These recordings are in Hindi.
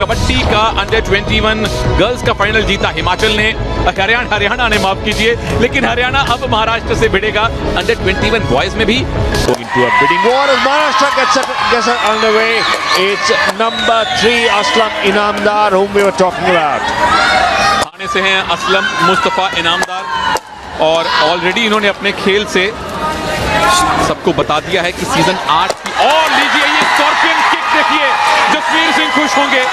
कबड्डी का अंडर 21 गर्ल्स का फाइनल जीता हिमाचल ने, हरियाणा ने माफ कीजिए, लेकिन हरियाणा अब महाराष्ट्र से भिड़ेगा अंडर 21 बॉयज में भी। Into a bidding war as Maharashtra gets it underway. It's number 3 Aslam Inamdar, whom we were talking about. थाने से हैं असलम मुस्तफा इनामदार, और ऑलरेडी इन्होंने अपने खेल से सबको बता दिया है कि सीजन 8 की। और लीजिए ये स्कॉर्पियन किक देखिए, जसवीर सिंह खुश होंगे,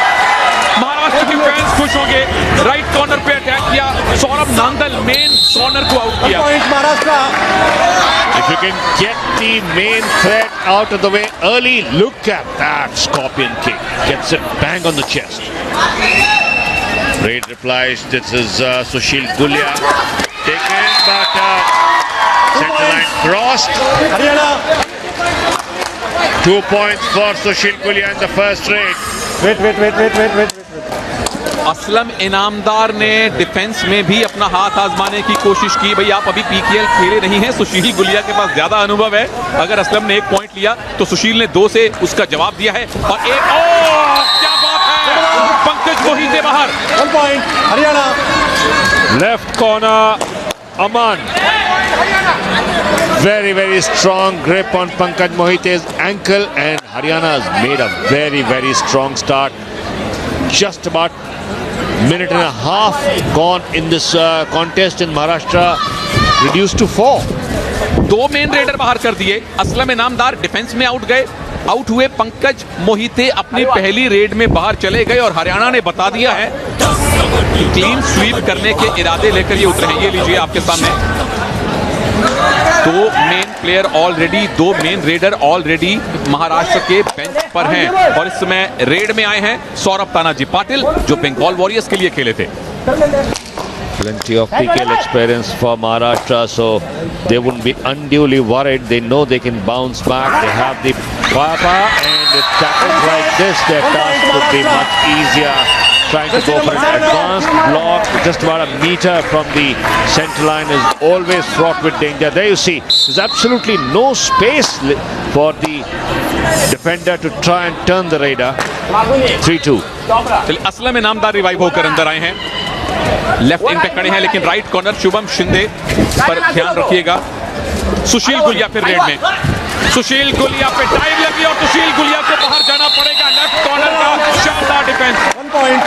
महाराष्ट्र के फैंस खुश होंगे। राइट कॉर्नर पे अटैक किया, सौरभ नांदल मेन कॉर्नर को आउट किया। If you can get the main threat out of the way early, look at that scorpion kick. Gets it bang on the chest. Raid replies, this is Sushil Gulia. Taken, but center line crossed. 2 points for Sushil Gulia in the first raid. Wait. Aslam Inamdar ने डिफेंस में भी अपना हाथ आजमाने की कोशिश की। भाई आप अभी पीकेएल खेले नहीं हैं, सुशील गुलिया के पास ज्यादा अनुभव है। अगर असलम ने 1 पॉइंट लिया तो सुशील ने 2 से उसका जवाब दिया है। और एक क्या बात है, पंकज मोहिते बाहर। 1 point Haryana. Left corner, Aman. Very strong grip on Pankaj Mohite's ankle, and Haryana has made a very strong start. Just about minute and a half gone in this contest, in Maharashtra reduced to 4. 2 main raider बाहर कर दिए। असलम इनामदार डिफेंस में आउट हुए। पंकज मोहिते अपनी पहली रेड में बाहर चले गए, और हरियाणा ने बता दिया है क्लीन स्वीप करने के इरादे लेकर ये उतरे हैं। ये लीजिए आपके सामने 2 मेन रेडर ऑलरेडी महाराष्ट्र के बेंच पर हैं, और इस समय रेड में आए हैं सौरभ तानाजी पाटिल, जो बंगाल वॉरियर्स के लिए खेले थे। Plenty of PKL experience for Maharashtra, so they wouldn't be unduly worried. They know they can bounce back. They have the firepower, and with tackles like this, their task would be much easier. Trying to go for an advanced block just about a meter from the center line is always fraught with danger. There you see, there's absolutely no space for the defender to try and turn the raider. 3-2. चलिए असलम इनामदार रिवाइव होकर अंदर आए हैं, लेफ्ट इन पे खड़े हैं, लेकिन राइट कॉर्नर शुभम शिंदे पर ध्यान रखिएगा। सुशील गुलिया फिर रेड में, सुशील गुलिया पे टाइम लगी और सुशील गुलिया को बाहर जाना पड़ेगा। लेफ्ट कॉर्नर का शानदार defence. 1 point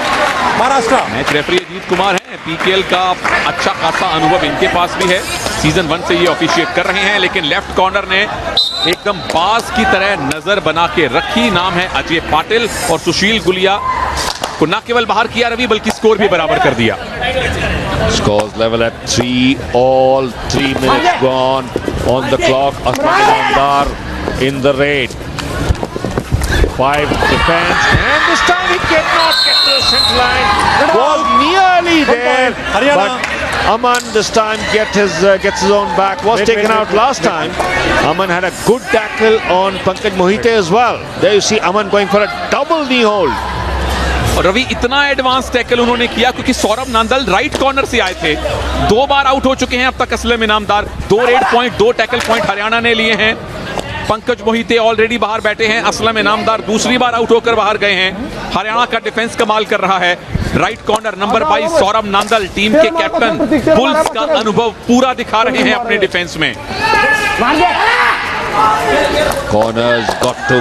Maharashtra. Match referee Ajit Kumar हैं, पीकेएल का अच्छा खासा अनुभव इनके पास भी है, सीजन 1 से ये ऑफिशिएट कर रहे हैं। लेकिन लेफ्ट कॉर्नर ने एकदम बाज की तरह नजर बना के रखी। नाम है अजय पाटिल, और सुशील गुलिया को न केवल बाहर किया रवि, बल्कि स्कोर भी बराबर कर दिया। Scores level at 3, all 3 minutes gone on the clock. Aslam Inamdar in the raid. 5 defense, and this time he cannot get to the center line. Was nearly there, but Aman this time gets his own back. Was taken out last time. Aman had a good tackle on Pankaj Mohite as well. There you see Aman going for a double knee hold. और रवि इतना एडवांस टैकल उन्होंने किया क्योंकि सौरभ नांदल राइट कॉर्नर से आए थे। 2 बार आउट हो चुके हैं अब तक Aslam Inamdar. 2 red point, 2 tackle point Haryana ने लिए हैं। पंकज मोहिते ऑलरेडी बाहर बैठे हैं। असलम इनामदार दूसरी बार आउट होकर बाहर गए हैं। हरियाणा का डिफेंस कमाल कर रहा है। Right corner number 22 Saurabh Nandal, team के कैप्टन, बुल्स का अनुभव पूरा दिखा रहे हैं अपने डिफेंस में। Corners got to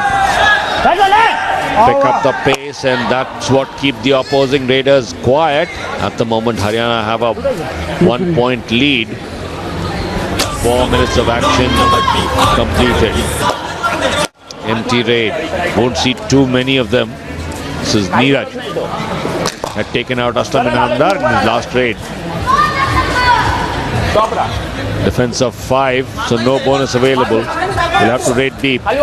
pick up the pace, and that's what keep the opposing raiders quiet. At the moment, Haryana have a 1 point lead. 4 minutes of action completed. Empty raid. Won't see too many of them. This is Neeraj. Had taken out Aslam Inamdar in his last raid. Defense of 5, so no bonus available. We'll have to raid deep.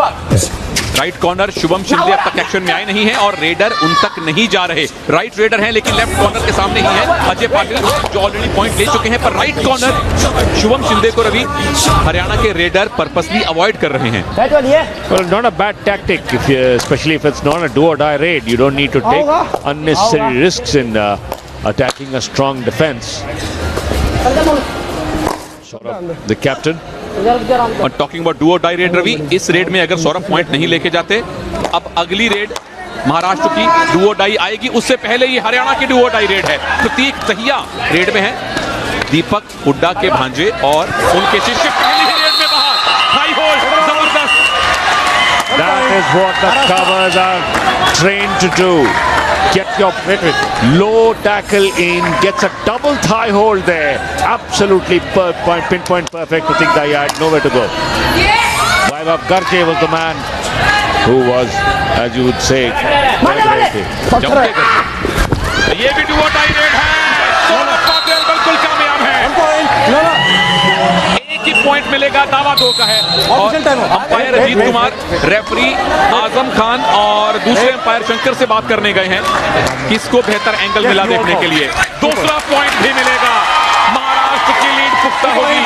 Right corner Shubham Shinde अब तक एक्शन में आए नहीं हैं, और रेडर उन तक नहीं जा रहे। राइट रेडर हैं, लेकिन लेफ्ट कॉर्नर के सामने ही है अजय पाटिल, जो ऑलरेडी पॉइंट ले चुके हैं। पर राइट कॉर्नर शुभम शिंदे को रवि हरियाणा के रेडर पर्पसली अवॉइड कर रहे हैं। Well, not a bad tactic, especially if it's not a do or die raid. You don't need to take unnecessary risks in attacking a strong defense. The captain. और टॉकिंग अबाउट डू और डाई रेड रवि, इस रेड में अगर सौरभ पॉइंट नहीं लेके जाते, अब अगली रेड महाराष्ट्र की डुओ डाई आएगी, उससे पहले ये हरियाणा की डुओ डाई रेड है। प्रतीक दहिया रेड में है, दीपक हुड्डा के भांजे और उनके शिष्य पहली ही रेड में बाहर। हाई होल्ड जबरदस्त। That is what the covers are trained to do. Get your low tackle in, gets a double thigh hold there. Absolutely pinpoint perfect. Pratik Dahiya had nowhere to go. Vaibhav Garche was the man who was, as you would say, ये भी डुओ डाई रेड है। सौरभ पाटिल बिल्कुल कामयाब है। एक ही पॉइंट मिलेगा, दावा 2 का है। और अंपायर अजीत कुमार, रेफरी आजम खान और दूसरे अंपायर शंकर से बात करने गए हैं किसको बेहतर एंगल मिला देखने के लिए। दूसरा पॉइंट भी मिलेगा, महाराष्ट्र की लीड पुख्ता होगी।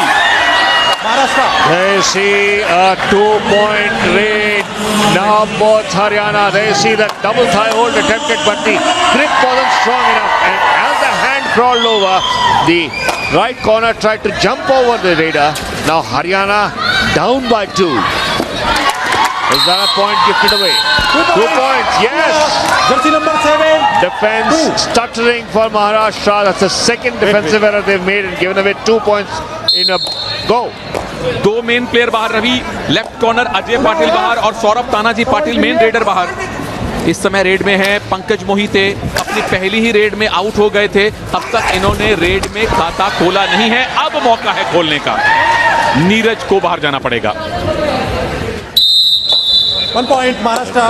They see a 2-point lead. Now both Haryana, they see the double thigh hold attempted, but the grip wasn't strong enough. And as the hand crawled over, the right corner tried to jump over the raider. Now Haryana down by 2. Is that a point gifted away? 2 points, yes! Jersey number 7. Defense stuttering for Maharashtra. That's the second defensive error they've made and given away 2 points in a go. 2 main player बाहर, रवि लेफ्ट कॉर्नर, अजय पाटिल बाहर और सौरभ तानाजी पाटिल मेन रेडर बाहर। इस समय रेड में है पंकज मोहिते, अपनी पहली ही रेड में आउट हो गए थे। अब तक इन्होंने रेड में खाता खोला नहीं है, अब मौका है खोलने का। नीरज को बाहर जाना पड़ेगा। 1 point Maharashtra.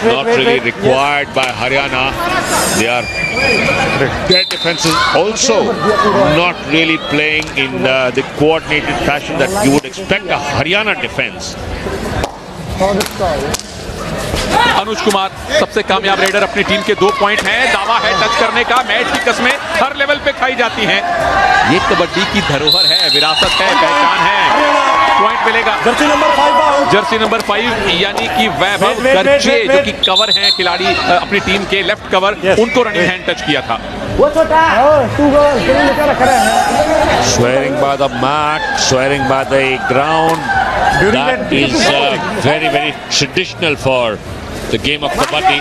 Not really required by Haryana. Their defense is also not really playing in the coordinated fashion that you would expect a Haryana defense. Anuj Kumar सबसे कामयाब रेडर, अपनी टीम के 2 पॉइंट हैं। दावा है टच करने का, मैच की कस्में हर लेवल पे खाई जाती हैं। ये कबड्डी की धरोहर है, विरासत है, पहचान है। पॉइंट मिलेगा। Jersey number 5 out. Jersey number 5 यानी कि वैभव गर्जे जो कि कवर हैं खिलाड़ी अपनी टीम के लेफ्ट कवर, उनको रनिंग हैंड टच किया था। Swearing by the mat, swearing by the ground. That is very, very traditional for the game of kabaddi.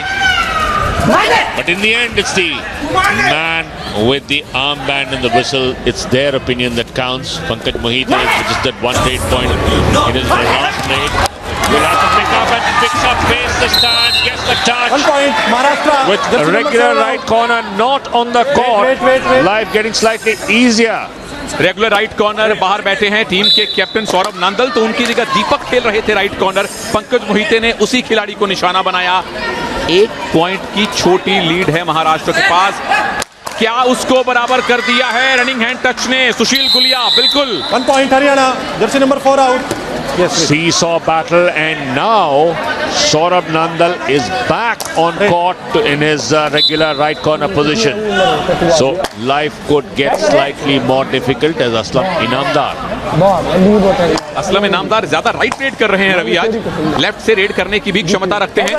But in the end, it's the man with the armband and the whistle. It's their opinion that counts. Pankaj Mohite just that 1 rate point in his last raid. Will have to pick up and picks up pace this time. Gets the touch. 1 point Maharashtra. With a regular right corner not on the court. Life getting slightly easier. Regular right corner बाहर बैठे हैं टीम के कैप्टन सौरभ नांदल, तो उनकी जगह दीपक खेल रहे थे राइट कॉर्नर। पंकज मोहिते ने उसी खिलाड़ी को निशाना बनाया। 1 पॉइंट की छोटी लीड है महाराष्ट्र के पास, क्या उसको बराबर कर दिया है रनिंग हैंड टच ने? सुशील गुलिया बिल्कुल। 1 point Haryana, Jersey number 4 out. Seesaw battle, and now Saurabh Nandal is back on court in his regular right corner position. So life could get slightly more difficult as Aslam Inamdar. Aslam Inamdar ज्यादा राइट रेड कर रहे हैं रवि, आज लेफ्ट से रेड करने की भी क्षमता रखते हैं।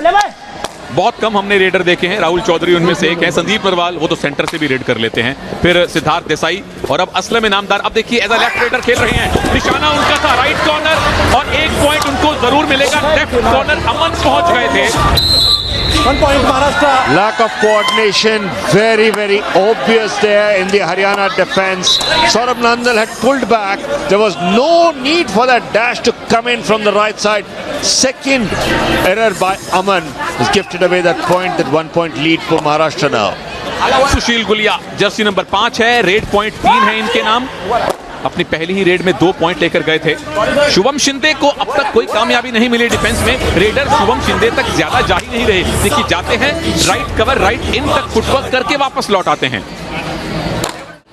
बहुत कम हमने रेडर देखे हैं, राहुल चौधरी उनमें से एक है, संदीप नरवाल वो तो सेंटर से भी रेड कर लेते हैं, फिर सिद्धार्थ देसाई और अब असलम इनामदार। अब देखिए एज अ लेफ्ट रेडर खेल रहे हैं, निशाना उनका था राइट कॉर्नर और 1 पॉइंट उनको जरूर मिलेगा। लेफ्ट कॉर्नर अमन पहुंच गए थे। 1 point Maharashtra. Lack of coordination, very, very obvious there in the Haryana defense. Saurabh Nandal had pulled back. There was no need for that dash to come in from the right side. Second error by Aman has gifted away that point, that 1 point lead for Maharashtra now. Sushil Gulia Jersey number 5 है, रेड पॉइंट 3 है इनके नाम। अपनी पहली ही रेड में 2 पॉइंट लेकर गए थे। शुभम शिंदे को अब तक कोई कामयाबी नहीं मिली डिफेंस में। रेडर शुभम शिंदे तक ज्यादा जा ही नहीं रहे, देखिए जाते हैं राइट कवर राइट इन तक फुटवर्क करके वापस लौट आते हैं।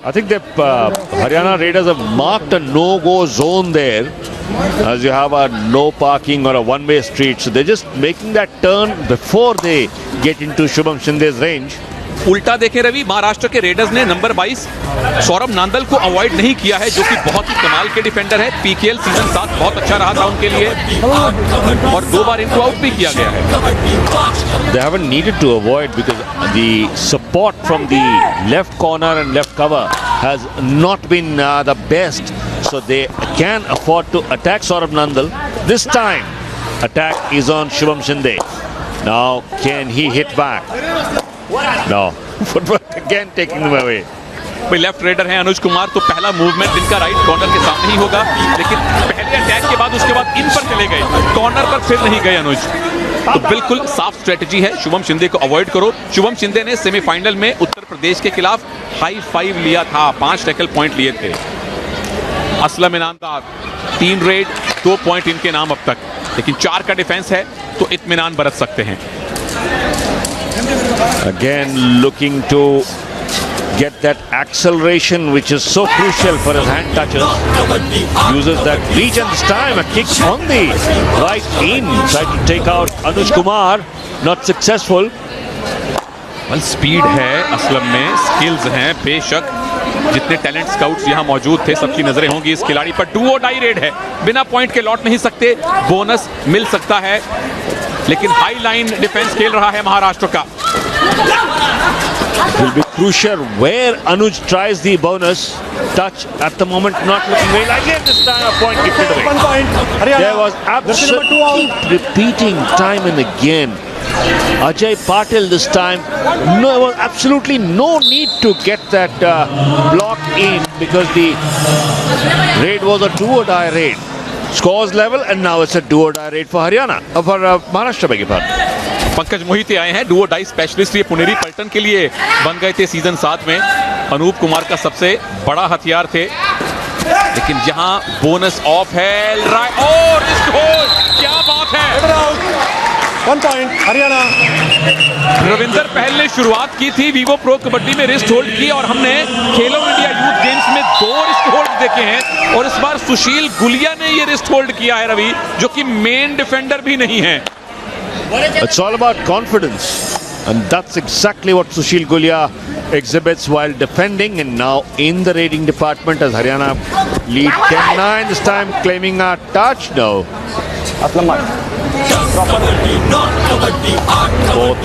I think the Haryana Raiders have marked a no-go zone there, as you have a no parking or a one-way street. So they're just making that turn before they get into Shubham Shinde's range. उल्टा देखें रवि, महाराष्ट्र के रेडर्स ने नंबर 22 सौरभ नांदल को अवॉइड नहीं किया है, जो कि बहुत ही कमाल के डिफेंडर है। पीकेएल सीजन 7 बहुत अच्छा रहा था उनके लिए और 2 बार इनको आउट भी किया गया है। They haven't needed to avoid because the support from the left corner and left cover has not been the best, so they can afford to attack Saurabh Nandal. This time attack is on Shubham Shinde. Now, can he hit back? No. Footwork again taking him away. भाई लेफ्ट रेडर हैं अनुज कुमार, तो पहला मूवमेंट इनका राइट कॉर्नर के सामने ही होगा, लेकिन पहले अटैक के बाद उसके बाद इन पर चले गए, कॉर्नर पर फिर नहीं गए अनुज। तो बिल्कुल साफ स्ट्रेटजी है, शुभम शिंदे को अवॉइड करो। शुभम शिंदे ने सेमीफाइनल में उत्तर प्रदेश के खिलाफ हाई 5 लिया था, 5 टैकल पॉइंट लिए थे। असलम इनामदार 3 रेड 2 पॉइंट इनके नाम अब तक, लेकिन 4 का डिफेंस है तो इत्मीनान बरत सकते हैं। Again looking to get that acceleration which is so crucial for his hand touches. Uses that reach and this time a kick on the right in. Tried to take out Anuj Kumar. Not successful. Speed है असलम में, स्किल्स हैं बेशक। जितने टैलेंट स्काउट्स यहाँ मौजूद थे सबकी नजरें होंगी इस खिलाड़ी पर। डू और डाई रेड है, बिना पॉइंट के लौट नहीं सकते, बोनस मिल सकता है, लेकिन हाई लाइन डिफेंस खेल रहा है महाराष्ट्र का। It will be crucial where Anuj tries the bonus touch. At the moment not looking very likely, and this time a point kicked away. 1 point Haryana. There was absolutely repeating time and again. Ajay Patil this time, no, there was absolutely no need to get that block in because the raid was a do or die raid. Scores level and now it's a do or die raid for Haryana, for Maharashtra, beg your pardon. Pankaj Mohite आए हैं, डुओ डाई स्पेशलिस्ट, ये पुनेरी पलटन के लिए बन गए थे सीजन 7 में। अनूप कुमार का सबसे बड़ा हथियार थे, लेकिन यहां बोनस ऑफ है। और क्या बात है, 1 point Haryana. रविंदर पहल ने शुरुआत की थी वीवो प्रो कबड्डी में, रिस्ट होल्ड की, और हमने खेलो इंडिया यूथ गेम्स में 2 रिस्ट होल्ड देखे हैं, और इस बार सुशील गुलिया ने ये रिस्ट होल्ड किया है रवि, जो कि मेन डिफेंडर भी नहीं है। It's all about confidence, and that's exactly what Sushil Gulia exhibits while defending, and now in the raiding department as Haryana lead 10-9, this time claiming a touch. No. Both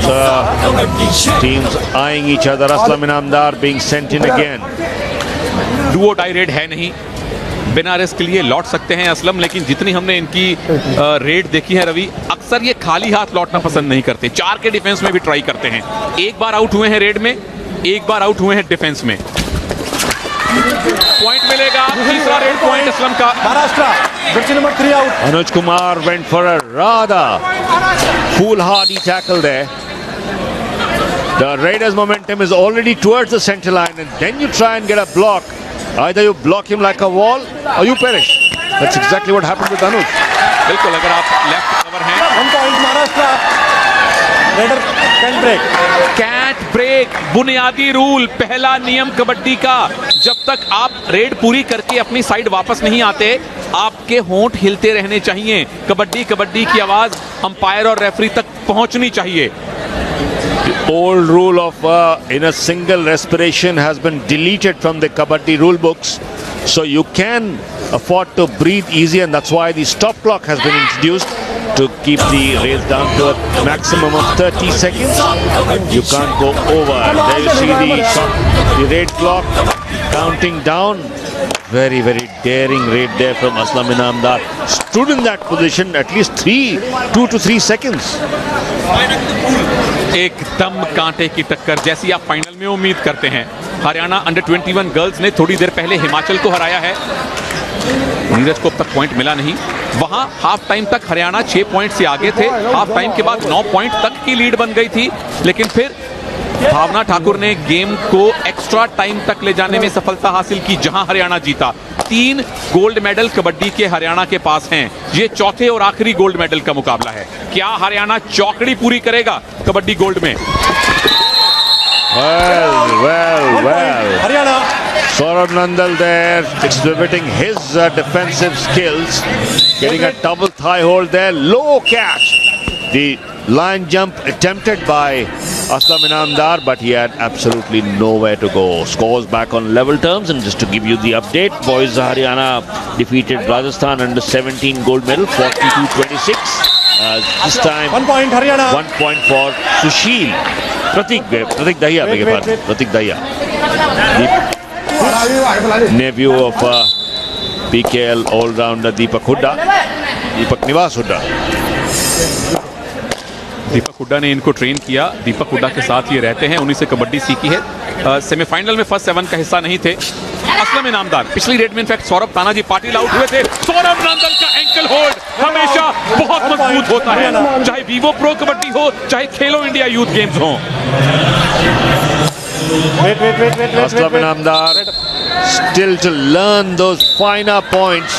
teams eyeing each other. Aslam Inamdar being sent in again. Do or die raid है नहीं, बिना रिस्क लिए लौट सकते हैं असलम, लेकिन जितनी हमने इनकी रेड देखी है रवि, अक्सर ये खाली हाथ लौटना पसंद नहीं करते, 4 के डिफेंस में भी ट्राई करते हैं। एक बार आउट हुए हैं रेड में, एक बार आउट हुए हैं डिफेंस में। पॉइंट मिलेगा, तीसरा रेड पॉइंट असलम का। Maharashtra, jersey number 3 out. Anuj Kumar went for a rather foolhardy tackle there. The Raiders' momentum is already towards the center line, and then you try and get a block. Either you block him like a wall or you perish. That's exactly what happened with Anuj. बिल्कुल, अगर आप लेफ्ट कवर हैं, 1 point Maharashtra. Raider can break. Can't break बुनियादी रूल, पहला नियम कबड्डी का। जब तक आप रेड पूरी करके अपनी साइड वापस नहीं आते, आपके होंठ हिलते रहने चाहिए। कबड्डी कबड्डी की आवाज अंपायर और रेफरी तक पहुंचनी चाहिए। The old rule of in a single respiration has been deleted from the Kabaddi rule books, so you can afford to breathe easy, and that's why the stop clock has been introduced to keep the race down to a maximum of 30 seconds. You can't go over. There you see the shot, the raid clock counting down. Very, very daring raid there from Aslam Inamdar. Stood in that position at least 2 to 3 seconds. एकदम कांटे की टक्कर जैसी आप फाइनल में उम्मीद करते हैं। हरियाणा अंडर 21 गर्ल्स ने थोड़ी देर पहले हिमाचल को हराया है। नीरज को अब तक पॉइंट मिला नहीं। वहां हाफ टाइम तक हरियाणा 6 पॉइंट से आगे थे, हाफ टाइम के बाद 9 पॉइंट तक की लीड बन गई थी, लेकिन फिर भावना ठाकुर ने गेम को एक्स्ट्रा टाइम तक ले जाने में सफलता हासिल की, जहां हरियाणा जीता। 3 गोल्ड मेडल कबड्डी के हरियाणा के पास हैं। ये चौथे और आखिरी गोल्ड मेडल का मुकाबला है। क्या हरियाणा चौकड़ी पूरी करेगा कबड्डी गोल्ड में? Well. Haryana. Saurabh Nandal there exhibiting his defensive skills, getting a double thigh hold there, low catch. The line jump attempted by Aslam Inamdar, but he had absolutely nowhere to go. Scores back on level terms, and just to give you the update, boys Haryana defeated Rajasthan under 17 gold medal 42-26. This time 1 point Haryana. 1 point for Sushil. Pratik Dahiya, beg your pardon. Pratik Dahiya, the nephew of PKL all-rounder Deepak Hooda, Deepak Nivas Hooda. दीपक हुड्डा ने इनको ट्रेन किया, दीपक हुड्डा के साथ ये रहते हैं, उन्हीं से कबड्डी सीखी है। सेमीफाइनल में फर्स्ट 7 का हिस्सा नहीं थे। असलम इनामदार पिछली रेड में इनफैक्ट सौरभ तानाजी पाटिल आउट हुए थे। सौरभ नांदल का एंकल होल्ड हमेशा बहुत मजबूत होता है, चाहे वीवो प्रो कबड्डी हो, चाहे खेलो इंडिया यूथ गेम्स हो। Aslam Inamdar still to learn those finer points.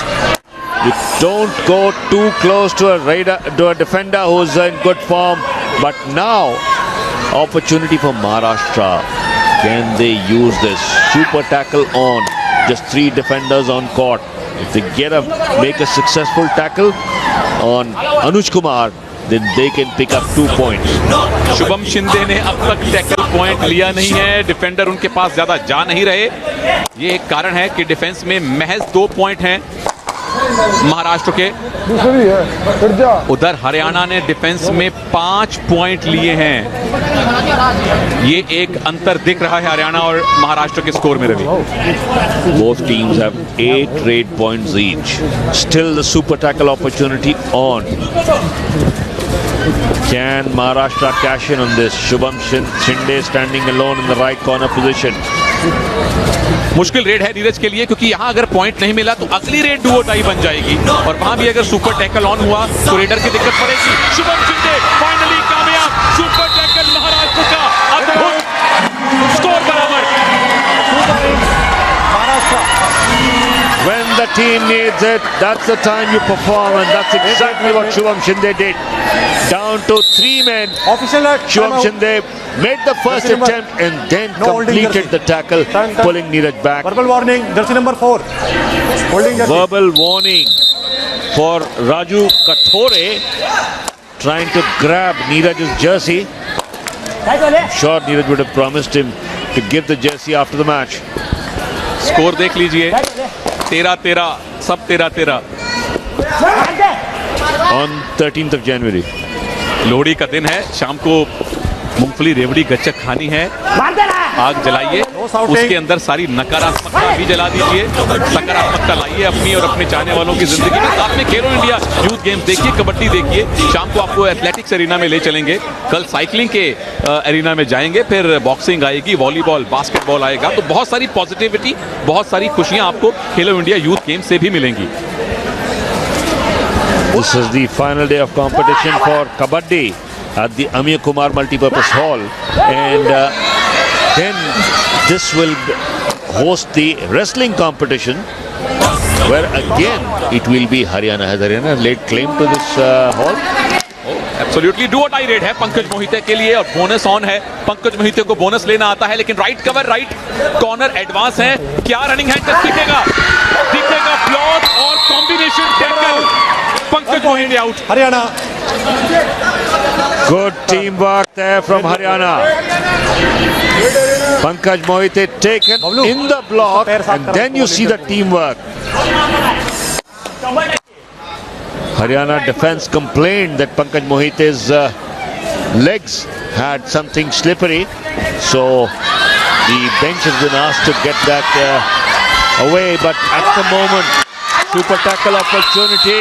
You don't go too close to a defender who's in good form. But now, opportunity for Maharashtra. Can they use this super tackle on? Just 3 defenders on court. If they make a successful tackle on Anuj Kumar, then they can pick up 2 points. Shubham Shinde ने अब तक टैकल पॉइंट लिया नहीं है, डिफेंडर उनके पास ज्यादा जा नहीं रहे। ये एक कारण है कि डिफेंस में महज 2 पॉइंट हैं महाराष्ट्र के। उधर हरियाणा ने डिफेंस में 5 पॉइंट लिए हैं। ये एक अंतर दिख रहा है हरियाणा और महाराष्ट्र के स्कोर में। Ravi, Both teams have 8 rate points each. Still the super tackle opportunity on. Can Maharashtra cash in on this? Shubham Shinde standing alone in the right corner position. मुश्किल रेड है नीरज के लिए, क्योंकि यहां अगर पॉइंट नहीं मिला तो अगली रेड डू और डाई बन जाएगी, और वहां भी अगर सुपर टैकल ऑन हुआ तो रेडर की दिक्कत पड़ेगी। शुभम शिंदे फाइनली कामयाब, सुपर टैकल महाराष्ट्र का अद्भुत स्कोर बराबर। When the team needs it, that's the time you perform, and that's exactly what Shubham Shinde did. Down to 3 men. Official Shubham Shinde made the first attempt and then completed the tackle, pulling Neeraj back. Verbal warning, jersey number 4. Holding jersey. Verbal warning for Raju Kathore, trying to grab Neeraj's jersey. I'm sure Neeraj would have promised him to give the jersey after the match. Score देख लीजिए, 13-13, सब 13-13। On 13th of January. Lohri का दिन है, शाम को मूंगफली रेवड़ी गच्चक खानी है, आग जलाइए, उसके अंदर सारी नकारात्मकता भी जला दीजिए, सकारात्मकता लाइए अपनी और अपने चाहने वालों की जिंदगी में। साथ में खेलो इंडिया यूथ गेम्स देखिए, कबड्डी देखिए, शाम को आपको एथलेटिक्स एरिना में ले चलेंगे, कल साइकिलिंग के एरिना में जाएंगे, फिर बॉक्सिंग आएगी, वॉलीबॉल, बास्केटबॉल आएगा। तो बहुत सारी पॉजिटिविटी, बहुत सारी खुशियां आपको खेलो इंडिया यूथ गेम्स से भी मिलेंगी। This is the final day of competition for Kabaddi at the Amir Kumar Multipurpose Hall, and then this will host the wrestling competition, where again it will be Haryana. Has Haryana laid claim to this hall? Absolutely do और डाई रेड है पंकज मोहिते के लिए, और बोनस ऑन है। पंकज मोहिते को बोनस लेना आता है, लेकिन right cover, right corner advance है। क्या रनिंग हैंड टच दिखेगा? दिखेगा ब्लॉक और combination tackle. Pankaj Mohite out. Haryana. Good teamwork there from Haryana. Pankaj Mohite taken in the block, and then you see the teamwork. Haryana defense complained that Pankaj Mohite's legs had something slippery, so the bench has been asked to get that away. But at the moment, super tackle opportunity.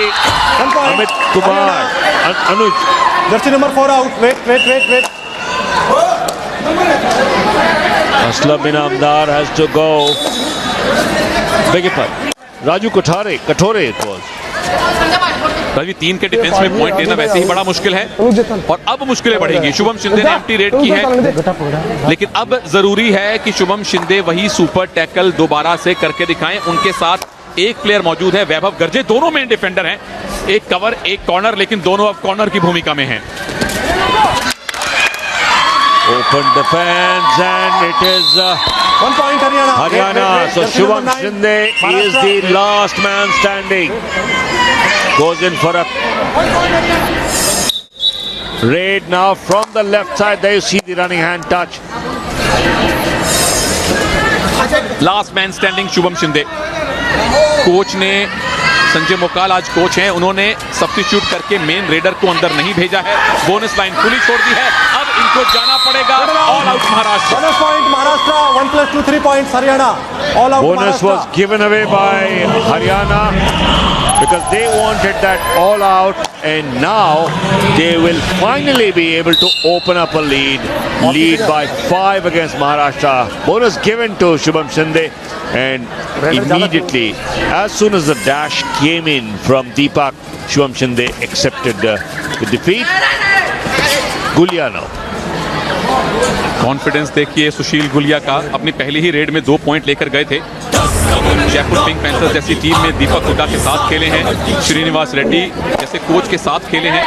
Amit Kumar, Anuj. Jersey number 4 out. Wait. Aslam Inamdar has to go. Beg your pardon. Raju Kathore it was. Ravi, 3 के डिफेंस में पॉइंट लेना वैसे ही बड़ा मुश्किल है, और अब मुश्किलें बढ़ेगी। शुभम शिंदे ने एम्प्टी रेड की है, लेकिन अब जरूरी है कि शुभम शिंदे वही सुपर टैकल दोबारा से करके दिखाएं। उनके साथ एक प्लेयर मौजूद है, वैभव गर्जे, दोनों मेन डिफेंडर हैं, एक कवर एक कॉर्नर, लेकिन दोनों अब कॉर्नर की भूमिका में हैं। Open defense, and it is 1 point Haryana. So Shubham Shinde is the last man standing. Goes in for a raid now from the left side. There you see the running hand touch. Last man standing Shubham Shinde. Coach ने, संजय मोकाल आज कोच हैं, उन्होंने सब्स्टिट्यूट करके मेन रेडर को अंदर नहीं भेजा है, बोनस लाइन खुली छोड़ दी है। अब इनको जाना पड़ेगा। All out Maharashtra. Bonus point Maharashtra. 1 + 2 3 points Haryana. All out Bonus was given away by Haryana. because they wanted that all out, and now they will finally be able to open up a lead by 5 against Maharashtra. Bonus given to Shubham Shinde, and immediately as soon as the dash came in from Deepak, Shubham Shinde accepted the defeat. Gulia now. Confidence देखिए सुशील गुलिया का, अपनी पहली ही रेड में 2 पॉइंट लेकर गए थे। जयपुर पिंक पैंथर्स जैसी टीम में दीपक हुड्डा के साथ खेले हैं, श्रीनिवास रेड्डी जैसे कोच के साथ खेले हैं।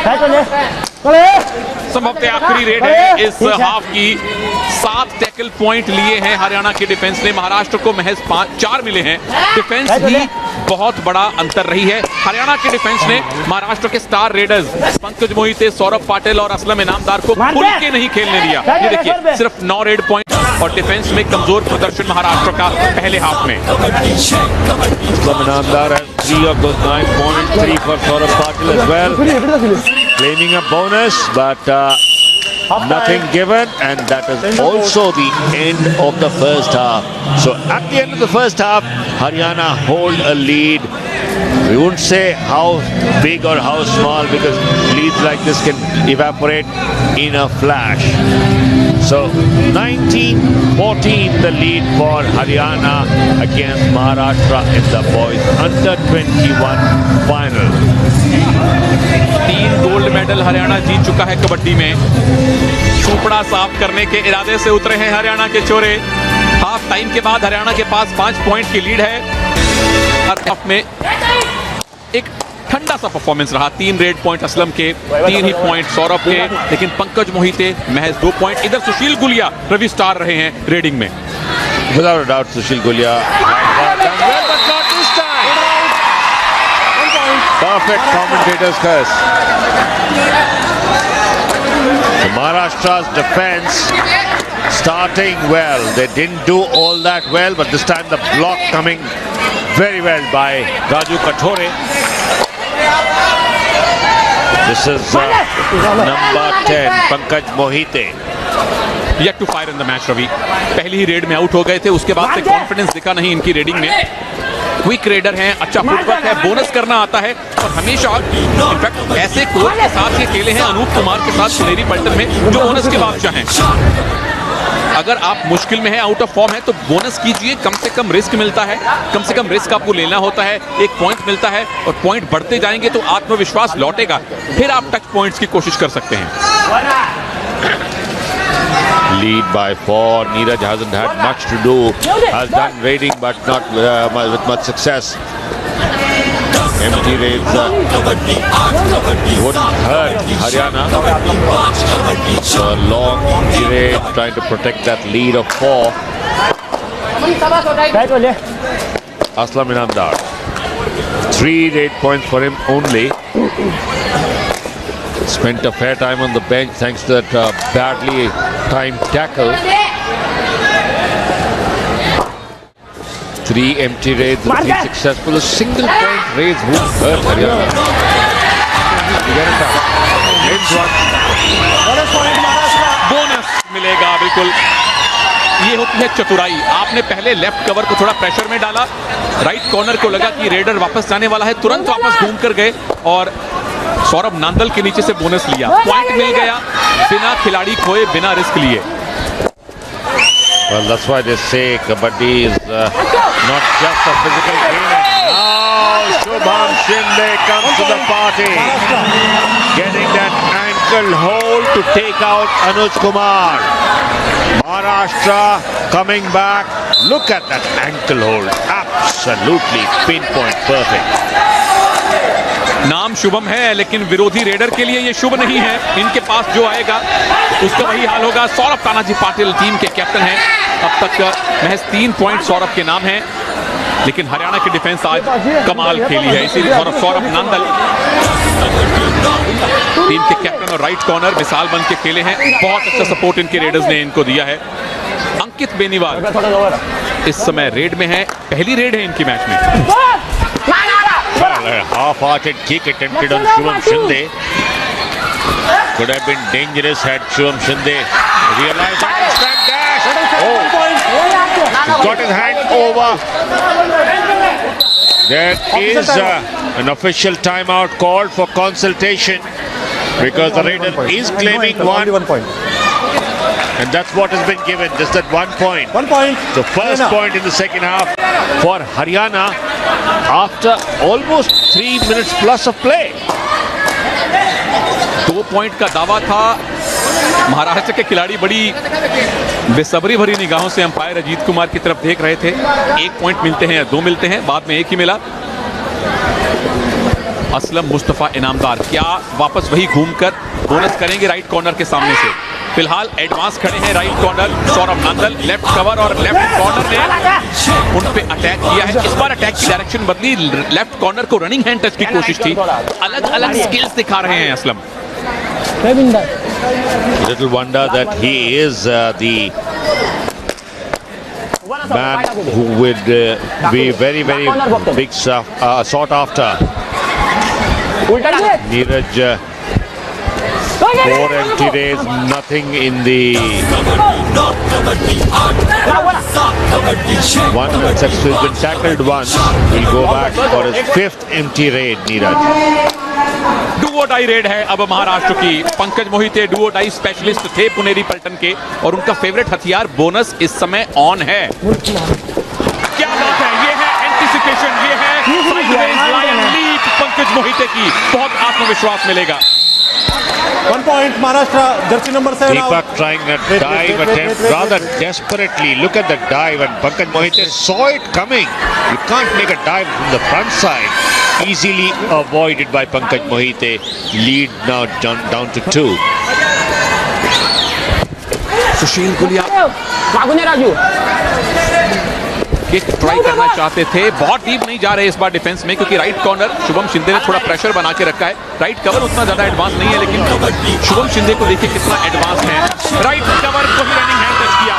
संभवतः आखिरी रेड है इस हाफ की। 7 टैकल पॉइंट लिए हैं हरियाणा की डिफेंस ने, महाराष्ट्र को महज 4 मिले हैं। डिफेंस ही बहुत बड़ा अंतर रही है हरियाणा की डिफेंस ने। महाराष्ट्र के स्टार रेडर्स पंकज मोहिते, सौरभ पाटिल और असलम इनामदार को खुल के नहीं खेलने दिया। ये देखिए सिर्फ 9 रेड पॉइंट, और डिफेंस में कमजोर प्रदर्शन महाराष्ट्र का पहले हाफ में। Aslam Inamdar has 3 of those 9 points, 3 for Saurabh Patil as well, claiming a bonus, but nothing given, and that is also the end of the first half. So at the end of the first half, Haryana hold a lead. We won't say how big or how small, because leads like this can evaporate in a flash. So 19-14 the lead for Haryana against Maharashtra in the boys under 21 final. 3 gold medal Haryana जीत चुका है कबड्डी में। चोपड़ा साफ करने के इरादे से उतरे हैं हरियाणा के चोरे। हाफ टाइम के बाद हरियाणा के पास 5 पॉइंट की लीड है। हर हाफ में एक ठंडा सा परफॉर्मेंस रहा। 3 रेड पॉइंट असलम के, 3 ही पॉइंट सौरभ के, लेकिन पंकज मोहिते महज 2 पॉइंट। इधर सुशील गुलिया रवि स्टार रहे हैं रेडिंग में। Without a doubt, Sushil Gulia has done well, but not this time. Perfect commentator's curse. So Maharashtra's defense starting well. They didn't do all that well, but this time the block coming very well by Raju Kathore. This is number 10, Pankaj Mohite. Yet to fire in the match Ravi. पहली ही रेड में आउट हो गए थे, उसके बाद से कॉन्फिडेंस दिखा नहीं इनकी रेडिंग में। क्विक रेडर हैं, अच्छा फुटवर्क है, बोनस करना आता है, और हमेशा इनफैक्ट ऐसे कोच के साथ ये खेले हैं अनूप कुमार के साथ सुनेरी पल्टन में, जो बोनस के बादशाह हैं। अगर आप मुश्किल में है, आउट ऑफ फॉर्म है, तो बोनस कीजिए, कम से कम रिस्क मिलता है, कम से कम रिस्क आपको लेना होता है। 1 पॉइंट मिलता है, और पॉइंट बढ़ते जाएंगे तो आत्मविश्वास लौटेगा, फिर आप टच पॉइंट्स की कोशिश कर सकते हैं। Lead by 4. Neeraj hasn't had much to do. Has done raiding, but not with much success. Empty raids wouldn't hurt Haryana. So a long empty raid trying to protect that lead of 4. Aslam Inamdar. 3 raid points for him only. Spent a fair time on the bench thanks to that badly timed tackle. 3 empty raids, 3 successful. A single point raids won't hurt Haryana. Bonus मिलेगा, बिल्कुल ये होती है चतुराई। आपने पहले लेफ्ट कवर को थोड़ा प्रेशर में डाला, राइट कॉर्नर को लगा कि रेडर वापस जाने वाला है, तुरंत वापस घूम कर गए और सौरभ नांदल के नीचे से बोनस लिया। पॉइंट मिल गया, बिना खिलाड़ी खोए, बिना रिस्क लिए। Well, that's why they say kabaddi is not just a physical game. Now Shubham Shinde comes to the party, getting that ankle hold to take out Anuj Kumar. Maharashtra coming back. Look at that ankle hold. Absolutely pinpoint perfect. नाम शुभम है, लेकिन विरोधी रेडर के लिए ये शुभ नहीं है। इनके पास जो आएगा उसका वही हाल होगा। सौरभ तानाजी पाटिल टीम के कैप्टन हैं। अब तक महज 3 पॉइंट सौरभ के नाम हैं, लेकिन हरियाणा की डिफेंस आज कमाल खेली है। इसीलिए सौरभ नांदल टीम के कैप्टन और राइट कॉर्नर मिसाल बन के खेले हैं। बहुत अच्छा सपोर्ट इनके रेडर्स ने इनको दिया है। अंकित बेनीवाल इस समय रेड में है, पहली रेड है इनकी मैच में। A half-hearted kick attempted on Shubham Shinde. Could have been dangerous had Shubham Shinde realized that instant dash. Oh, he's got his hand over There is an official timeout called for consultation because the Raider is claiming one, Only 1 point. and that's what has been given, just that 1 point. 1 point. The first point in the second half for Haryana after almost 3 minutes plus of play. 2 point का दावा था। महाराष्ट्र के खिलाड़ी बड़ी बेसब्री भरी निगाहों से अंपायर अजीत कुमार की तरफ देख रहे थे। 1 पॉइंट मिलते हैं या 2 मिलते हैं, बाद में 1 ही मिला। असलम मुस्तफा इनामदार क्या वापस वही घूमकर बोनस करेंगे राइट कॉर्नर के सामने से। फिलहाल एडवांस खड़े हैं right corner. Saurabh Nandal left cover और लेफ्ट कॉर्नर ने उन पे अटैक किया है। इस बार अटैक की डायरेक्शन बदली, लेफ्ट कॉर्नर को रनिंग हैंड टच की कोशिश थी। अलग अलग स्किल्स दिखा रहे हैं Aslam. Little wonder that he is the man who would be very big sought after. Neeraj, 4 empty days, nothing in the one successful been tackled once. He'll go back for his 5th empty raid. Neeraj. Do or die raid है अब महाराष्ट्र की। Pankaj Mohite do or die specialist थे पुनेरी पलटन के और उनका फेवरेट हथियार बोनस इस समय ऑन है। क्या बात है, ये है एंटिसिपेशन, ये है sideways lion leap Pankaj Mohite की। बहुत आत्मविश्वास मिलेगा। 1 point Maharashtra, jersey number 7 out. Deepak trying a dive attempt rather desperately. Look at the dive, and Pankaj Mohite saw it coming. You can't make a dive from the front side. Easily avoided by Pankaj Mohite. Lead now down to 2. Sushil Gulia kick try करना चाहते थे, बहुत डीप नहीं जा रहे इस बार डिफेंस में क्योंकि राइट कॉर्नर शुभम शिंदे ने थोड़ा प्रेशर बना के रखा है। राइट कवर उतना ज्यादा एडवांस नहीं है, लेकिन शुभम शिंदे को देखिए कितना एडवांस है। राइट कवर को ही रनिंग हैंड टच किया।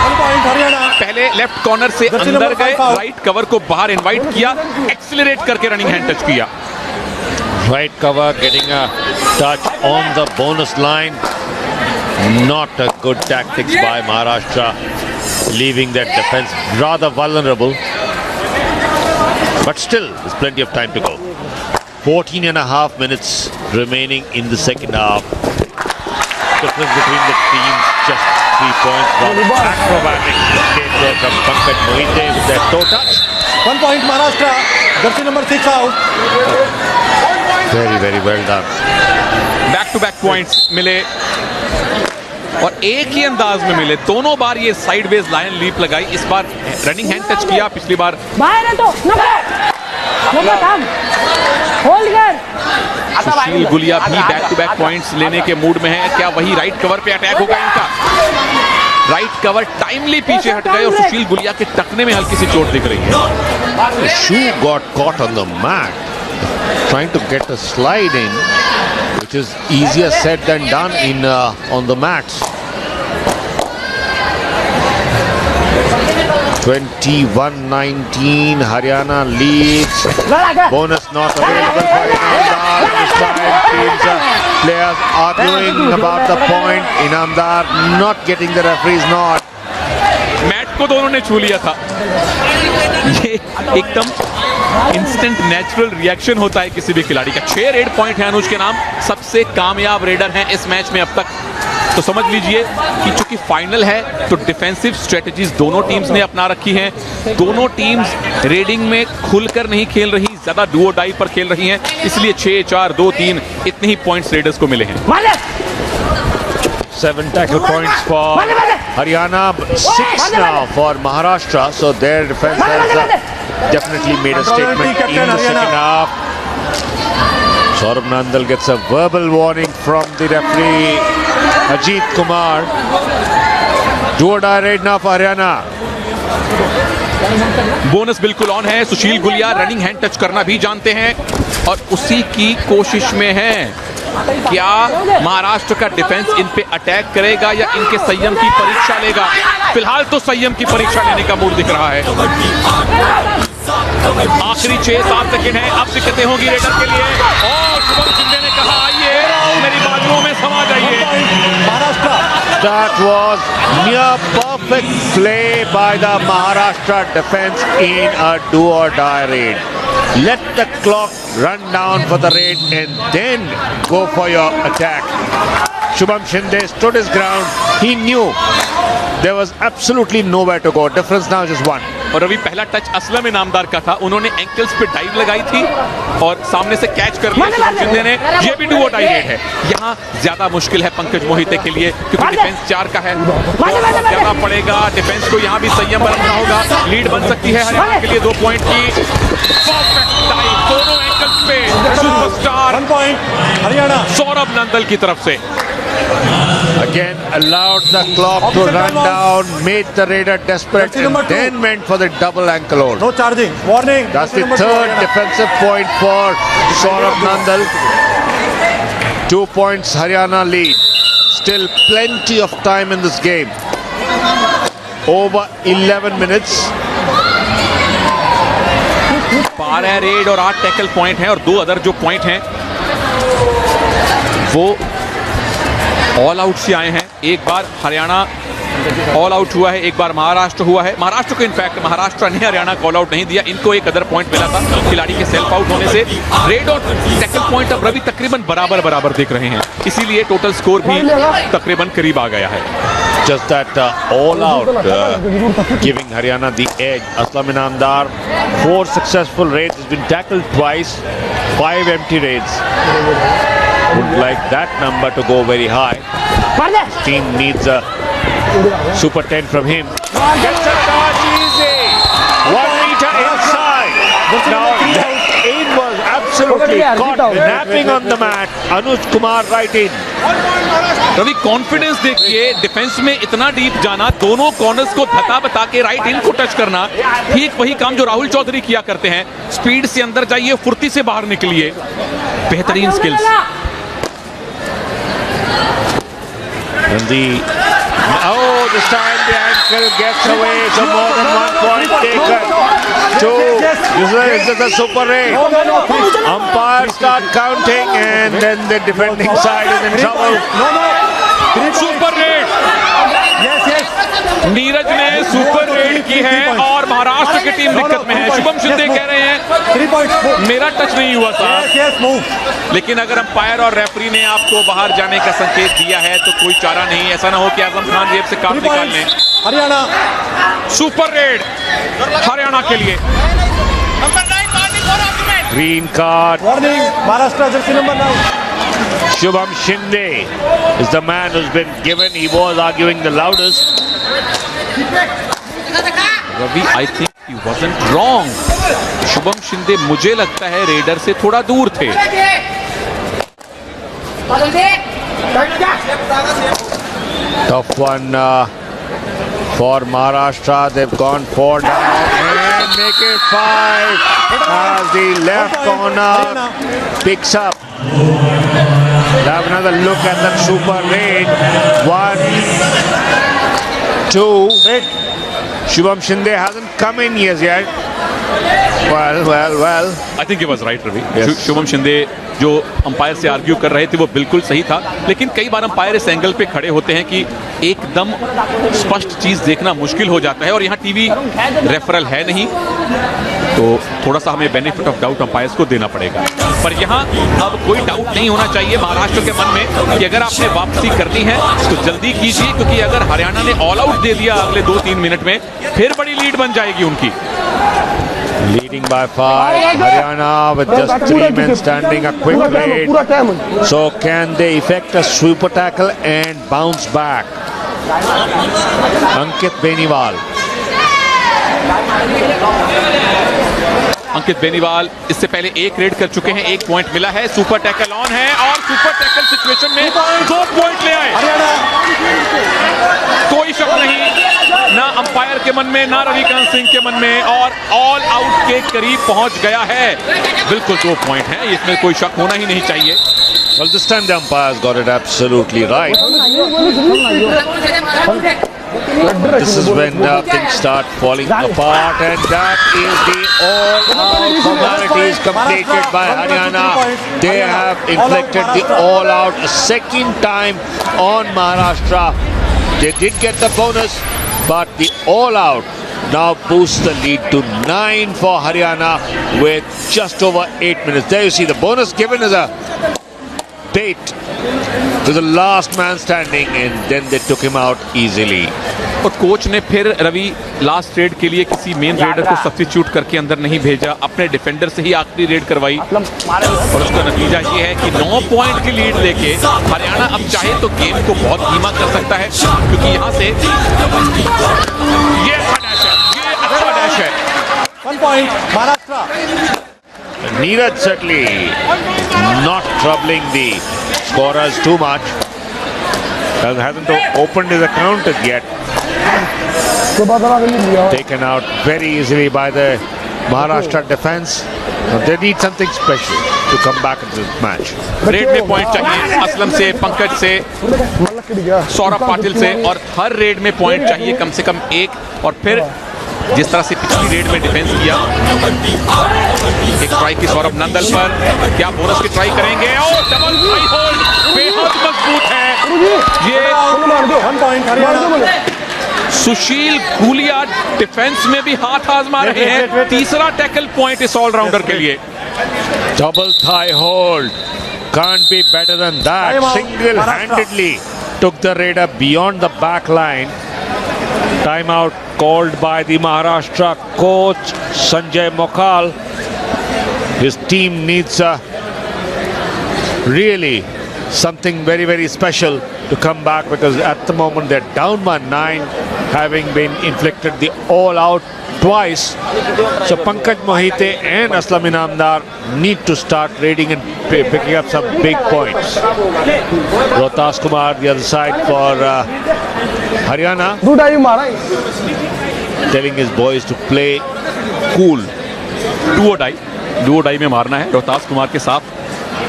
1 point Haryana. पहले लेफ्ट कॉर्नर से अंदर गए, राइट कवर को बाहर इनवाइट किया, एक्सीलरेट करके रनिंग हैंड टच किया। Right cover getting a touch on the bonus line. Not a good tactics by Maharashtra, leaving that defense rather vulnerable. But still, there's plenty of time to go. 14 and a half minutes remaining in the second half. Difference between the teams just 3 points. Acrobatic escape there from Pankaj Mohite with that toe touch. 1 point Maharashtra, jersey number 6 out. Very well done. Back to back points मिले और एक ही अंदाज में मिले। दोनों बार ये साइडवेज लायन लीप लगाई, इस बार रनिंग हैंड टच किया, पिछली बार सुशील गुलिया भी बैक टू बैक पॉइंट्स लेने के मूड में है। क्या वही राइट कवर पे अटैक होगा इनका? राइट कवर टाइमली पीछे हट गए और सुशील गुलिया के टकने में हल्की सी चोट दिख रही है। The shoe got caught on the mat, trying to get a slide in, which is easier said than done in on the mats. 21-19, Haryana leads. Bonus not available for Inamdar. This time teams players arguing about the point. Inamdar not getting the referee's nod. Mat को दोनों ने छू लिया था। ये एकदम इंस्टेंट नेचुरल रिएक्शन होता है किसी भी खिलाड़ी का। 6 रेड पॉइंट है अनुज के नाम, सबसे कामयाब रेडर हैं इस मैच में अब तक। तो समझ लीजिए कि चूंकि फाइनल है तो डिफेंसिव स्ट्रेटजीज दोनों टीम्स ने अपना रखी हैं। दोनों टीम्स रेडिंग में खुलकर नहीं खेल रही, ज्यादा डुओ डाई पर खेल रही हैं, इसलिए 6, 4, 2, 3 इतने ही पॉइंट्स रेडर्स को मिले हैं। 7 tackle points for Haryana, 6 now for Maharashtra. So their defense has definitely made a statement in the second half. Saurabh Nandal gets a verbal warning from the referee Ajit Kumar. Do or die raid now for Haryana. Bonus बिल्कुल ऑन है। सुशील गुलिया रनिंग हैंड टच करना भी जानते हैं और उसी की कोशिश में है। क्या महाराष्ट्र का डिफेंस इन पे अटैक करेगा या इनके संयम की परीक्षा लेगा? फिलहाल तो संयम की परीक्षा लेने का मूड दिख रहा है। आखिरी 6-7 सेकंड है, अब दिक्कतें होंगी रेडर के लिए। और शुभम शिंदे ने कहा आइए मेरी बाजुओं में समा जाइए। Maharashtra That was near perfect play by the Maharashtra defense in a do or die raid. Let the clock run down for the raid and then go for your attack. Shubham Shinde stood his ground. He knew there was absolutely nowhere to go. Difference now is just one. और अभी पहला टच असलम इनामदार का था, उन्होंने एंकल्स पे डाइव लगाई थी और सामने से कैच कर लिया शुभम शिंदे ने। ये भी डू और डाई रेड है। यहाँ ज्यादा मुश्किल है पंकज मोहिते के लिए क्योंकि डिफेंस 4 का है, ज्यादा पड़ेगा। डिफेंस को यहाँ भी संयम बरतना होगा। लीड बन सकती है हरियाणा के लिए 2 पॉइंट की। परफेक्ट डाइव दोनों एंकल्स पे, सुपरस्टार 1 point हरियाणा। सौरभ नंदल की तरफ से Again allowed the clock to run down, made the Raider desperate and then went for the double ankle hold. No charging. Warning. That's the third defensive point for Saurabh Nandal. 2 points Haryana lead. Still plenty of time in this game. Over 11 minutes. 12 red और 8 टैकल पॉइंट हैं और 2 अदर जो पॉइंट हैं वो ऑल आउट से आए हैं। एक बार हरियाणा ऑल आउट हुआ है, एक बार महाराष्ट्र हुआ है। महाराष्ट्र को इनफैक्ट महाराष्ट्र ने हरियाणा को ऑल आउट नहीं दिया, इनको एक अदर पॉइंट मिला था खिलाड़ी के सेल्फ आउट होने से। रेड और टैकल पॉइंट अब रवि तकरीबन बराबर बराबर दिख रहे हैं, इसीलिए टोटल स्कोर भी तकरीबन करीब आ गया है। Just that all out giving Haryana the edge. Aslam Inamdar, 4 successful raids, has been tackled twice, 5 empty raids. Would like that number to go very high. His team needs a super 10 from him. Gets a touch easy. 1 meter inside. Now that aim was absolutely caught napping on the mat. Anuj Kumar right in. Ravi confidence देखिए, डिफेंस में इतना डीप जाना, दोनों कॉर्नर्स को धक्का बता के राइट इन को टच करना, ठीक वही काम जो राहुल चौधरी किया करते हैं। स्पीड से अंदर जाइए, फुर्ती से बाहर निकलिए, बेहतरीन skills. And this time the ankle gets away, so more than 1 point taken. 2. This is a super raid. Umpires start counting and then the defending side is in trouble. Super red, Neeraj ने सुपर रेड की है और महाराष्ट्र की टीम दिक्कत में है। शुभम शिंदे कह रहे हैं मेरा टच नहीं हुआ था, लेकिन अगर अंपायर और रेफरी ने आपको बाहर जाने का संकेत दिया है तो कोई चारा नहीं। ऐसा ना हो कि आजम खान जेब से कार्ड निकाल लें। हरियाणा सुपर रेड हरियाणा के लिए। Green card. Warning. Maharashtra jersey number 9. Shubham Shinde is the man who's been given. He was arguing the loudest. Ravi, I think he wasn't wrong. Shubham Shinde मुझे लगता है रेडर से थोड़ा दूर थे। Tough one for Maharashtra. They've gone 4 down and make it 5 as the left corner picks up. Have another look at that super raid. 1, 2. Shubham Shinde hasn't come in yet. Well. I think he was right, Ravi. Yes. Shubham Shinde जो अंपायर से आर्ग्यू कर रहे थे वो बिल्कुल सही था, लेकिन कई बार अंपायर इस एंगल पे खड़े होते हैं कि एकदम स्पष्ट चीज देखना मुश्किल हो जाता है और यहाँ टीवी रेफरल है नहीं, तो थोड़ा सा हमें बेनिफिट ऑफ डाउट अंपायर्स को देना पड़ेगा। पर यहाँ अब कोई डाउट नहीं होना चाहिए महाराष्ट्र के मन में कि अगर आपने वापसी करनी है तो जल्दी कीजिए, क्योंकि अगर हरियाणा ने ऑल आउट दे दिया अगले 2-3 मिनट में फिर बड़ी लीड बन जाएगी उनकी। Leading by 5, Haryana with just 3 men standing, a quick raid. So can they effect a sweeper tackle and bounce back? Ankit Beniwal. अंकित बेनीवाल इससे पहले 1 रेड कर चुके हैं, 1 पॉइंट मिला है। सुपर टैकल ऑन है और सुपर टैकल सिचुएशन में 2 पॉइंट ले आए। कोई शक नहीं, ना अंपायर के मन में ना रविकांत सिंह के मन में, और ऑल आउट के करीब पहुंच गया है। बिल्कुल 2 पॉइंट है, इसमें कोई शक होना ही नहीं चाहिए। Well, this time the umpires got it absolutely right. This is when things start falling apart, and that is the all-out formalities completed by Haryana. They have inflicted the all-out a second time on Maharashtra. They did get the bonus, but the all-out now boosts the lead to 9 for Haryana with just over 8 minutes. There you see the bonus given as a bait to the last man standing, and then they took him out easily. और कोच ने फिर रवि लास्ट रेड के लिए किसी मेन रेडर को सब्स्टिट्यूट करके अंदर नहीं भेजा, अपने डिफेंडर से ही आखिरी रेड करवाई और उसका नतीजा ये है कि 9 पॉइंट की लीड लेके हरियाणा अब चाहे तो गेम को बहुत धीमा कर सकता है, क्योंकि यहाँ से ये अच्छा डैश है 1 point Maharashtra. Neeraj certainly not troubling the scorers too much. Hasn't opened his account as yet. Taken out very easily by the Maharashtra defense. They need something special to come back into this match. Red में पॉइंट चाहिए असलम से, पंकज से, सौरभ पाटिल से, और हर रेड में पॉइंट चाहिए कम से कम एक। और फिर जिस तरह से पिछली रेड में डिफेंस किया, एक ट्राई की सौरभ नंदल पर, क्या बोनस की ट्राई करेंगे? और डबल हाई होल्ड बेहद मजबूत है ये। 1 point Haryana. सुशील गुलिया डिफेंस में भी हाथ आजमा रहे हैं। तीसरा टैकल पॉइंट इस ऑलराउंडर के लिए। Double thigh hold. Can't be better than that. Time out. Single-handedly took the raider beyond the back line. Timeout called by the Maharashtra coach Sanjay Mokhal. His team needs really something very, very special to come back, because at the moment they're down by 9, having been inflicted the all-out twice. So Pankaj Mohite and Aslam Inamdar need to start raiding and picking up some big points. Rohtas Kumar the other side for Haryana, telling his boys to play cool. Do die में मारना है। रोहतास कुमार के साथ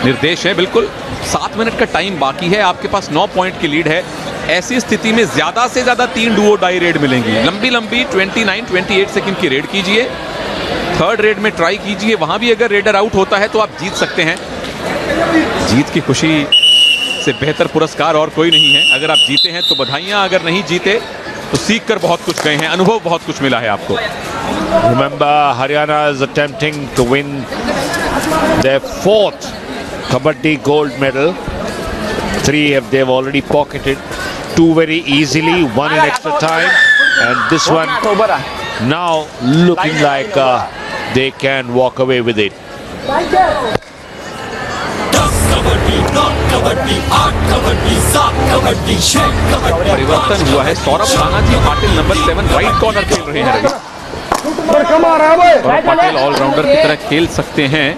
निर्देश है। बिल्कुल 7 मिनट का टाइम बाकी है, आपके पास 9 पॉइंट की लीड है। ऐसी स्थिति में ज्यादा से ज्यादा 3 डुओ डाई रेड मिलेंगी, लंबी 29-28 सेकंड की रेड कीजिए। थर्ड रेड में ट्राई कीजिए, वहां भी अगर रेडर आउट होता है तो आप जीत सकते हैं। जीत की खुशी से बेहतर पुरस्कार और कोई नहीं है। अगर आप जीते हैं तो बधाइयां, अगर नहीं जीते तो सीख कर बहुत कुछ गए हैं, अनुभव बहुत कुछ मिला है आपको। Remember, Haryana is attempting to win their 4th Kabaddi gold medal. 3 they've already pocketed, 2 very easily, 1 in extra time, and this one now looking like they can walk away with it. परिवर्तन हुआ है, Saurabh Tanaji Patil number 7 right corner खेल रहे हैं। सौरभ पाटिल ऑलराउंडर की तरह खेल सकते हैं,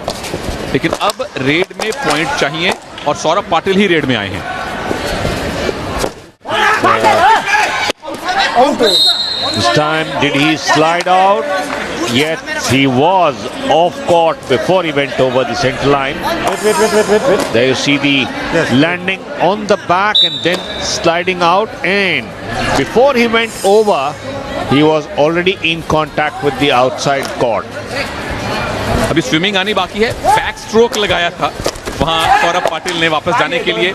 लेकिन अब रेड में पॉइंट चाहिए और सौरभ पाटिल ही रेड में आए हैं। This time, did he slide out? Yet he was off court before he went over the center line. Wait. There you see the landing on the back and then sliding out, and before he went over, he was already in contact with the outside court. अभी स्विमिंग आनी बाकी है। बैक स्ट्रोक लगाया था वहां सौरभ पाटिल ने वापस जाने के लिए।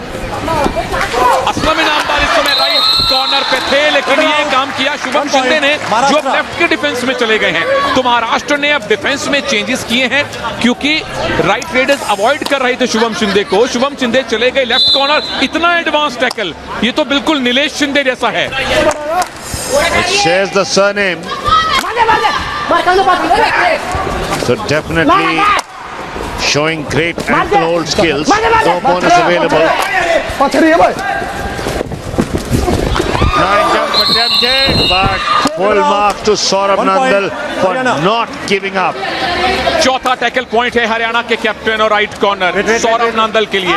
असलम इनामदार इस समय राइट कॉर्नर पे थे, लेकिन ये काम किया शुभम शिंदे ने, जो अब लेफ्ट के डिफेंस में चले गए हैं। तो महाराष्ट्र ने अब डिफेंस में चेंजेस किए हैं, क्योंकि राइट रेडर्स अवॉइड कर रहे थे शुभम शिंदे को। शुभम शिंदे चले गए लेफ्ट कॉर्नर। इतना एडवांस टैकल, ये तो बिल्कुल नीलेश शिंदे जैसा है। It shares the surname, so definitely showing great ankle hold skills. No bonus available. Nine jump attempted, but full marks to Saurabh 1 point, Nandal for Haryana. not giving up. चौथा टैकल पॉइंट है हरियाणा के कैप्टन और राइट कॉर्नर सौरभ नांदल के लिए।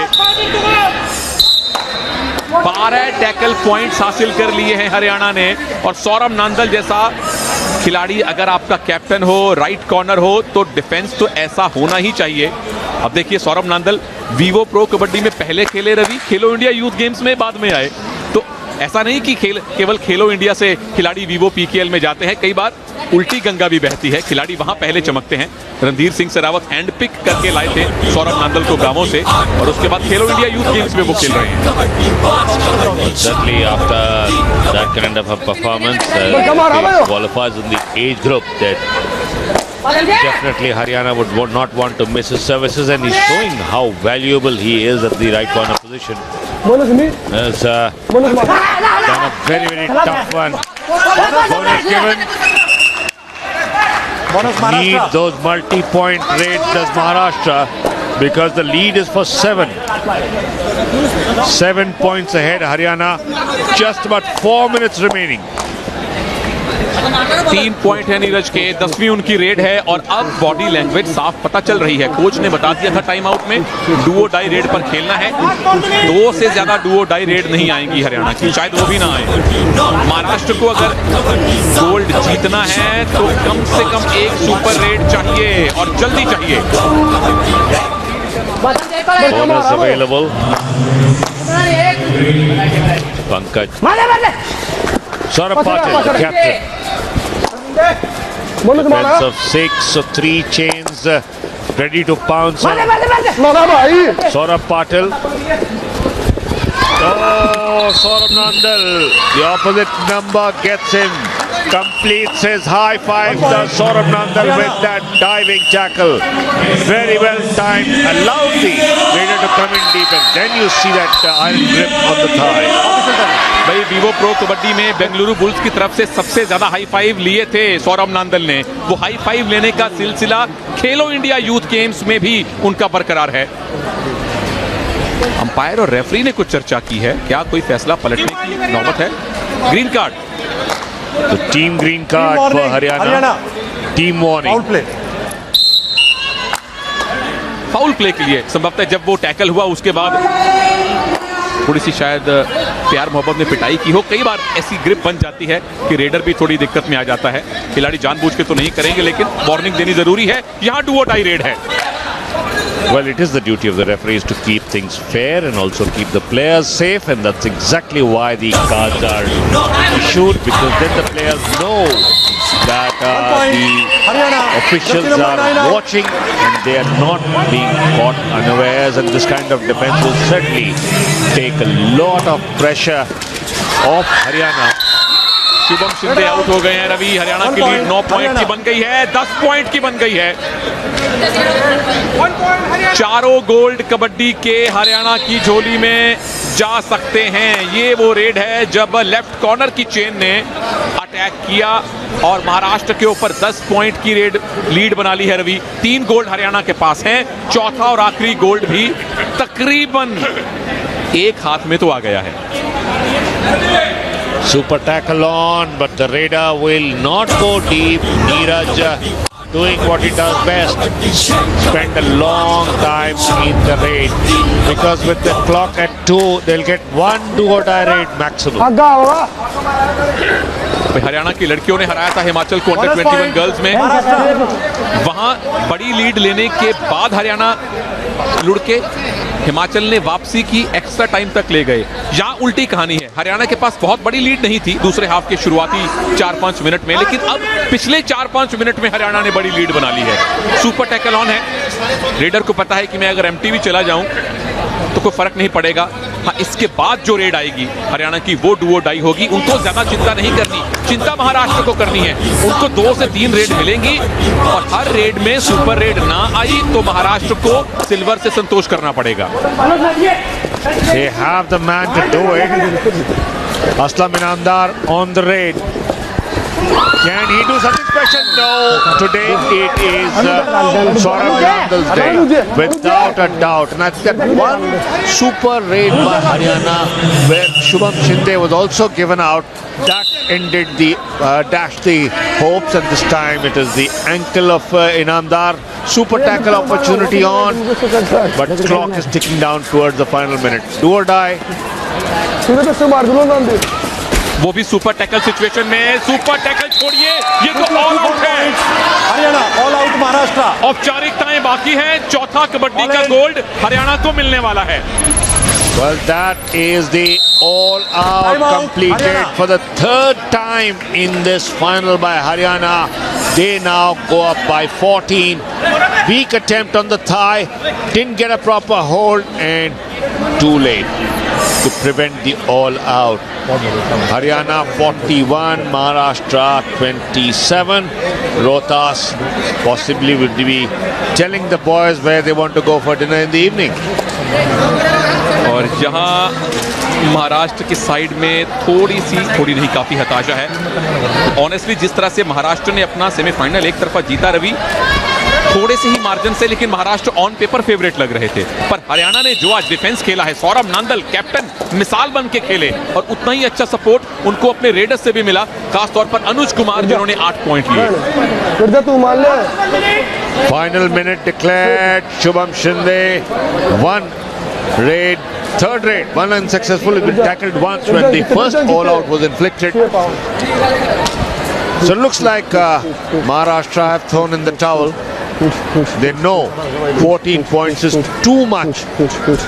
12 टैकल पॉइंट्स हासिल कर लिए हैं हरियाणा ने, और सौरभ नांदल जैसा खिलाड़ी अगर आपका कैप्टन हो, राइट कॉर्नर हो, तो डिफेंस तो ऐसा होना ही चाहिए। अब देखिए सौरभ नांदल वीवो प्रो कबड्डी में पहले खेले रवि, खेलो इंडिया यूथ गेम्स में बाद में आए, तो ऐसा नहीं कि केवल खेलो इंडिया से खिलाड़ी वीवो पीकेएल में जाते हैं, कई बार उल्टी गंगा भी बहती है, खिलाड़ी वहां पहले चमकते हैं। रणधीर सिंह सहरावत हैंड पिक करके लाए थे सौरभ नांदल को गांवों से, और उसके बाद खेलो इंडिया यूथ गेम्स में वो खेल रहे हैं। Certainly after that kind of a performance, he qualifies in the age group that definitely Haryana would not want to miss his services, and he's showing how valuable he is at the right corner position. It's done a very tough one. Bonus given. Need those multi-point raids does Maharashtra, because the lead is for 7. 7 points ahead Haryana. Just about 4 minutes remaining. 3 point है नीरज के, 10वीं उनकी रेड है, और अब बॉडी लैंग्वेज साफ पता चल रही है। कोच ने बता दिया था टाइम आउट में डुओ डाई रेड पर खेलना है, 2 से ज्यादा डुओ डाई रेड नहीं आएंगी हरियाणा की, शायद वो भी ना आए। महाराष्ट्र को अगर गोल्ड जीतना है तो कम से कम एक सुपर रेड चाहिए, और जल्दी चाहिए। Bonus available. Pankaj. Saurabh Patil, the captain. Defense of 6, so 3 chains ready to pounce on Saurabh Patil. Oh, Saurabh Nandal, the opposite number gets him. Completes his high five, does Saurabh Nandal with that diving tackle. Very well timed, allowed the raider to come in deep, and then you see that iron grip on the thigh. भाई वीवो प्रो कबड्डी में बेंगलुरु बुल्स की तरफ से सबसे ज्यादा हाई फाइव लिए थे सौरभ नांदल ने। वो हाई फाइव लेने का सिलसिला खेलो इंडिया यूथ गेम्स में भी उनका बरकरार है। अंपायर और रेफरी ने कुछ चर्चा की है, क्या कोई फैसला पलटने की नौबत है? Green card, The team green card for Haryana. Team warning. Foul play के लिए संभवतः जब वो टैकल हुआ उसके बाद थोड़ी सी शायद प्यार मोहब्बत में पिटाई की हो। कई बार ऐसी ग्रिप बन जाती है कि रेडर भी थोड़ी दिक्कत में आ जाता है। खिलाड़ी जानबूझ के तो नहीं करेंगे, लेकिन वार्निंग देनी जरूरी है। यहाँ डुओ डाई रेड है। Well, it is the duty of the referees to keep things fair and also keep the players safe, and that's exactly why the cards are issued, because then the players know that the officials are watching and they are not being caught unawares, and this kind of defense will certainly take a lot of pressure off Haryana. Shubham Shinde out हो गए हैं। रवि, हरियाणा की लीड 9 पॉइंट की बन गई है, 10 पॉइंट की बन गई है। चारों गोल्ड कबड्डी के हरियाणा की झोली में जा सकते हैं। ये वो रेड है जब लेफ्ट कॉर्नर की चेन ने अटैक किया और महाराष्ट्र के ऊपर 10 पॉइंट की रेड लीड बना ली है। रवि, 3 गोल्ड हरियाणा के पास हैं, चौथा और आखिरी गोल्ड भी तकरीबन एक हाथ में तो आ गया है। Super tackle on, but the raider will not go deep. Neeraj doing what he does best. Spend a long time in the raid, because with the clock at 2, they'll get 1 do or die raid maximum. Haryana की लड़कियों ने हराया था हिमाचल को अंडर 21 गर्ल्स में। वहां बड़ी लीड लेने के बाद हरियाणा लुढ़के हिमाचल ने वापसी की, एक्स्ट्रा टाइम तक ले गए। यहां उल्टी कहानी है, हरियाणा के पास बहुत बड़ी लीड नहीं थी दूसरे हाफ के शुरुआती 4-5 मिनट में, लेकिन अब पिछले 4-5 मिनट में हरियाणा ने बड़ी लीड बना ली है। सुपर टैकल ऑन है, रेडर को पता है कि मैं अगर एमटीवी चला जाऊं तो कोई फर्क नहीं पड़ेगा। हाँ, इसके बाद जो रेड आएगी हरियाणा की वो डुओ डाई होगी। उनको ज्यादा चिंता नहीं करनी, चिंता महाराष्ट्र को करनी है। उनको 2 से 3 रेड मिलेंगी, और हर रेड में सुपर रेड ना आई तो महाराष्ट्र को सिल्वर से संतोष करना पड़ेगा। They have the man to do it. Aslam Inamdar on the raid. Can he do something special? No. Today it is Saurabh Nandal's day, without a doubt. And I think that one super raid by Haryana, where Shubham Shinde was also given out, that ended the dashed the hopes. And this time it is the ankle of Inamdar. Super tackle opportunity on, but the clock is ticking down towards the final minute. Do or die. वो भी सुपर टैकल सिचुएशन में। सुपर टैकल छोड़िए, ये तो ऑल आउट है। Haryana all out Maharashtra. औपचारिकताएं बाकी हैं, चौथा कबड्डी का गोल्ड हरियाणा को मिलने वाला है। Well, that is the all-out Time out, completed Haryana. for the third time in this final by Haryana. They now go up by 14. Weak attempt on the thigh, didn't get a proper hold, and too late to prevent the all-out. Haryana 41, Maharashtra 27. Rohtas possibly would be telling the boys where they want to go for dinner in the evening. और जहां महाराष्ट्र की साइड में थोड़ी नहीं काफी हताशा है। ऑनेस्टली जिस तरह से महाराष्ट्र ने अपना सेमीफाइनल एक तरफा जीता रवि, थोड़े से ही मार्जिन से, लेकिन महाराष्ट्र ऑन पेपर फेवरेट लग रहे थे, पर हरियाणा ने जो आज डिफेंस खेला है, सौरभ नांदल कैप्टन मिसाल बन के खेले और उतना ही अच्छा सपोर्ट उनको अपने रेडर्स से भी मिला, खासतौर पर अनुज कुमार जिन्होंने 8 पॉइंट लिए। तू मान ले। Final minute declared. Shubham Shinde, one raid, third raid, one unsuccessful. He been tackled once when the first all-out was inflicted. So it looks like Maharashtra have thrown in the towel. They know 14 points is too much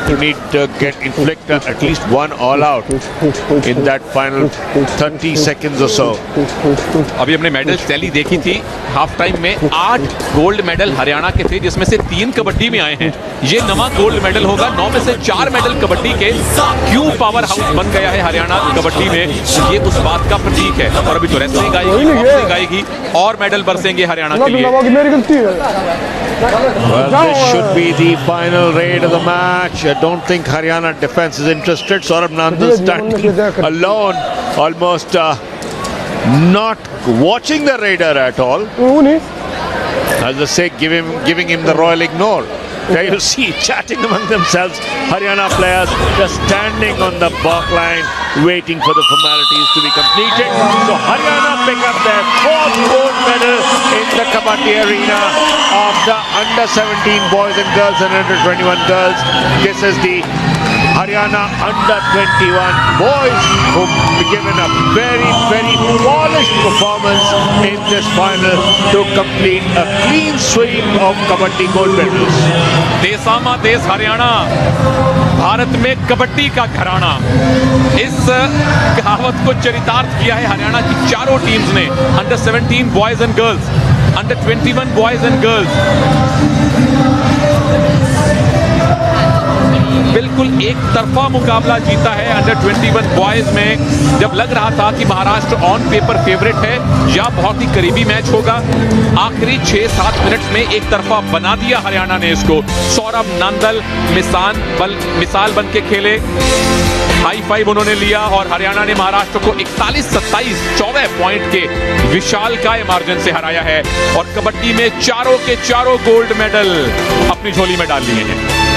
to need to get inflicted at least one all-out in that final 30 seconds or so. अभी हमने मेडल टैली देखी थी, हाफ टाइम में 8 गोल्ड मेडल हरियाणा के थे, जिसमें से 3 कबड्डी में आए हैं। ये नवा गोल्ड मेडल होगा। 9 में से 4 मेडल कबड्डी के। क्यों पावर हाउस बन गया है हरियाणा कबड्डी में, ये उस बात का प्रतीक है। और अभी तो रेसलिंग आएगी, बॉक्सिंग आएगी और मेडल बरसेंगे हरियाणा के लिए। मेरी गलती है। Well, this should be the final raid of the match. I don't think Haryana defense is interested. Saurabh Nandal standing alone, almost not watching the raider at all. As I say, giving him the royal ignore. There you see, chatting among themselves, Haryana players just standing on the back line, waiting for the formalities to be completed. So Haryana pick up their 4th gold medal in the Kabaddi arena of the under-17 boys and girls and under-21 girls. This is the Haryana under-21 boys who've given a very, very polished performance in this final to complete a clean sweep of Kabaddi gold medals. देसामा देश हरियाणा, भारत में कबड्डी का घराना, इस कहावत को चरितार्थ किया है हरियाणा की चारों टीम्स ने। Under 17 boys and girls, under 21 boys and girls, बिल्कुल एक तरफा मुकाबला जीता है अंडर 21 बॉयज में। जब लग रहा था कि महाराष्ट्र ऑन पेपर फेवरेट है या बहुत ही करीबी मैच होगा, आखिरी 6-7 मिनट में एक तरफा बना दिया हरियाणा ने इसको। सौरभ नांदल मिसाल बन के खेले, हाई फाइव उन्होंने लिया और हरियाणा ने महाराष्ट्र को 41-27 14 पॉइंट के विशालकाय मार्जिन से हराया है और कबड्डी में चारों के चारों गोल्ड मेडल अपनी झोली में डाल लिए हैं।